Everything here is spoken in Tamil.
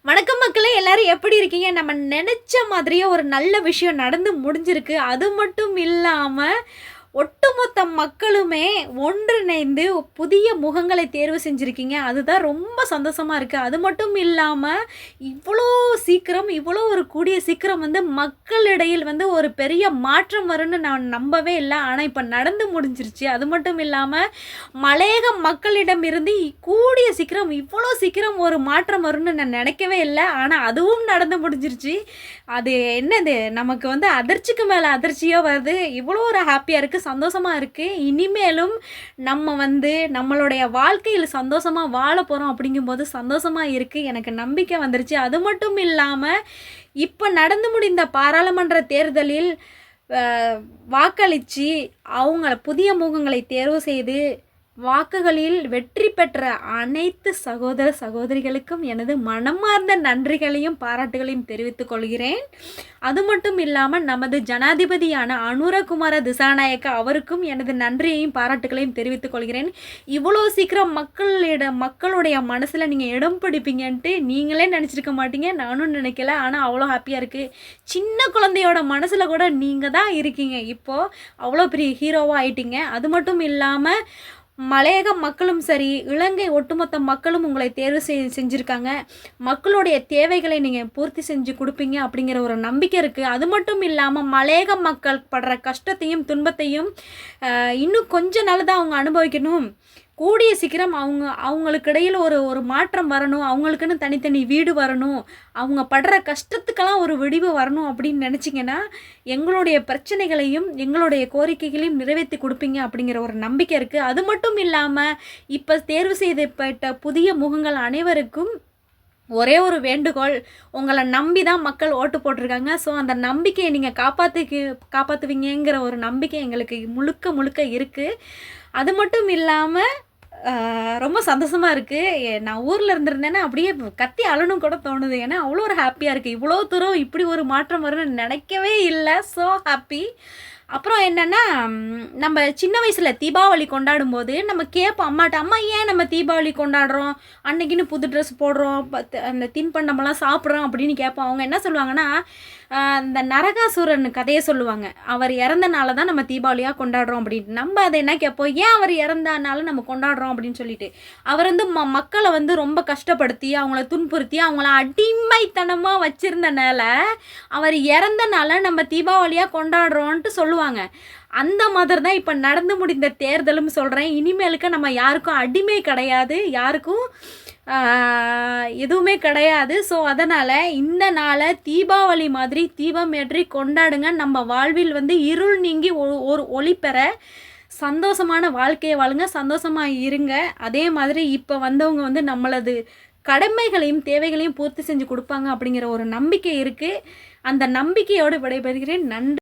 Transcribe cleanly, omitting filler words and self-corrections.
வணக்கம் மக்களே, எல்லாரும் எப்படி இருக்கீங்க? நம்ம நினைச்ச மாதிரியே ஒரு நல்ல விஷயம் நடந்து முடிஞ்சிருக்கு. அது மட்டும் இல்லாம ஒட்டுமொத்த மக்களுமே ஒன்றிணைந்து புதிய முகங்களை தேர்வு செஞ்சிருக்கீங்க. அதுதான் ரொம்ப சந்தோஷமா இருக்கு. அது மட்டும் இல்லாம இவ்வளோ சீக்கிரம், இவ்வளோ ஒரு கூடிய சீக்கிரம் மக்களிடையில் ஒரு பெரிய மாற்றம் வரும்னு நான் நம்பவே இல்ல. ஆனா இப்ப நடந்து முடிஞ்சிருச்சு. அது மட்டும் இல்லாம மலையக மக்களிடம் இருந்து கூடிய சீக்கிரம், இவ்வளோ சீக்கிரம் ஒரு மாற்றம் வரும்னு நான் நினைக்கவே இல்ல. ஆனா அதுவும் நடந்து முடிஞ்சிருச்சு. அது என்னது, நமக்கு அதிர்ச்சிக்கு மேல அதிர்ச்சியா வருது. இவ்வளோ ஒரு ஹாப்பியா இருக்கு, சந்தோஷமா இருக்கு. இனிமேலும் நம்ம நம்மளுடைய வாழ்க்கையில் சந்தோஷமா வாழ போறோம் அப்படிங்கும்போது சந்தோஷமா இருக்கு. எனக்கு நம்பிக்கை வந்துருச்சு. அது மட்டும் இல்லாம இப்ப நடந்து முடிந்த பாராளுமன்ற தேர்தலில் வாக்களிச்சு அவங்கள புதிய முகங்களை தேர்வு செய்து வாக்குகளில் வெற்றி பெற்ற அனைத்து சகோதர சகோதரிகளுக்கும் எனது மனமார்ந்த நன்றிகளையும் பாராட்டுகளையும் தெரிவித்துக் கொள்கிறேன். அது மட்டும் இல்லாமல் நமது ஜனாதிபதியான அனுரகுமார திசாநாயக்க அவருக்கும் எனது நன்றியையும் பாராட்டுகளையும் தெரிவித்துக் கொள்கிறேன். இவ்வளோ சீக்கிரம் மக்களுடைய மனசில் நீங்கள் இடம் பிடிப்பீங்கன்ட்டு நீங்களே நினச்சிருக்க மாட்டீங்க, நானும் நினைக்கல. ஆனால் அவ்வளோ ஹாப்பியாக இருக்குது. சின்ன குழந்தையோட மனசில் கூட நீங்கள் தான் இருக்கீங்க. இப்போது அவ்வளோ பெரிய ஹீரோவாக ஆயிட்டீங்க. அது மட்டும் இல்லாமல் மலையக மக்களும் சரி, இலங்கை ஒட்டுமொத்த மக்களும் உங்களை தேர்வு செஞ்சுருக்காங்க. மக்களுடைய தேவைகளை நீங்கள் பூர்த்தி செஞ்சு கொடுப்பீங்க அப்படிங்கிற ஒரு நம்பிக்கை இருக்குது. அது மட்டும் இல்லாமல் மலையக மக்கள் படுற கஷ்டத்தையும் துன்பத்தையும் இன்னும் கொஞ்ச நாள் தான் அவங்க அனுபவிக்கணும். கூடிய சீக்கிரம் அவங்களுக்கு இடையில் ஒரு மாற்றம் வரணும், அவங்களுக்குன்னு தனித்தனி வீடு வரணும், அவங்க படுற கஷ்டத்துக்கெல்லாம் ஒரு விடிவு வரணும் அப்படின்னு நினச்சிங்கன்னா எங்களுடைய பிரச்சனைகளையும் எங்களுடைய கோரிக்கைகளையும் நிறைவேற்றி கொடுப்பீங்க அப்படிங்கிற ஒரு நம்பிக்கை இருக்குது. அது மட்டும் இல்லாமல் இப்போ தேர்வு செய்யப்பட்ட புதிய முகங்கள் அனைவருக்கும் ஒரே ஒரு வேண்டுகோள், உங்களை நம்பி தான் மக்கள் ஓட்டு போட்டிருக்காங்க. ஸோ அந்த நம்பிக்கையை நீங்கள் காப்பாற்றுவீங்கிற ஒரு நம்பிக்கை எங்களுக்கு முழுக்க இருக்குது. அது மட்டும் இல்லாமல் ரொம்ப சந்தோஷமாக இருக்குது. நான் ஊரில் இருந்திருந்தேன்னா அப்படியே கத்தி அழணும் கூட தோணுது. ஏன்னா அவ்வளோ ஒரு ஹாப்பியாக இருக்குது. இவ்வளோ தூரம் இப்படி ஒரு மாற்றம் வரும்னு நினைக்கவே இல்லை. So happy. அப்புறம் என்னென்னா, நம்ம சின்ன வயசில் தீபாவளி கொண்டாடும் போது நம்ம கேட்போம் அம்மாட்ட, அம்மா ஏன் நம்ம தீபாவளி கொண்டாடுறோம், அன்னைக்குன்னு புது ட்ரெஸ் போடுறோம், அந்த தின்பண்டமெல்லாம் சாப்பிட்றோம் அப்படின்னு கேட்போம். அவங்க என்ன சொல்லுவாங்கன்னா, அந்த நரகாசுரன் கதையை சொல்லுவாங்க. அவர் இறந்தனால தான் நம்ம தீபாவளியாக கொண்டாடுறோம் அப்படின்ட்டு. நம்ம அதை என்ன கேட்போம், ஏன் அவர் இறந்தனால நம்ம கொண்டாடுறோம் அப்படின்னு சொல்லிட்டு. அவர் மக்களை ரொம்ப கஷ்டப்படுத்தி அவங்கள துன்புறுத்தி அவங்கள அடிமைத்தனமாக வச்சுருந்தனால அவர் இறந்தனால நம்ம தீபாவளியாக கொண்டாடுறோன்ட்டு சொல்லுவாங்க. அந்த மாதிரி தான் இப்போ நடந்து முடிந்த தேர்தலும் சொல்கிறேன். இனிமேலுக்கு நம்ம யாருக்கும் அடிமை கிடையாது, யாருக்கும் எதுவுமே கிடையாது. ஸோ அதனால் இந்த நாளை தீபாவளி மாதிரி தீபம் ஏற்றி கொண்டாடுங்க. நம்ம வாழ்வில் இருள் நீங்கி ஒரு ஒளி பெற சந்தோஷமான வாழ்க்கையை வாழுங்க, சந்தோஷமாக இருங்க. அதே மாதிரி இப்போ வந்தவங்க நம்மளது கடமைகளையும் தேவைகளையும் பூர்த்தி செஞ்சு கொடுப்பாங்க அப்படிங்கிற ஒரு நம்பிக்கை இருக்குது. அந்த நம்பிக்கையோடு விடைபெறுகிறேன். நன்றி.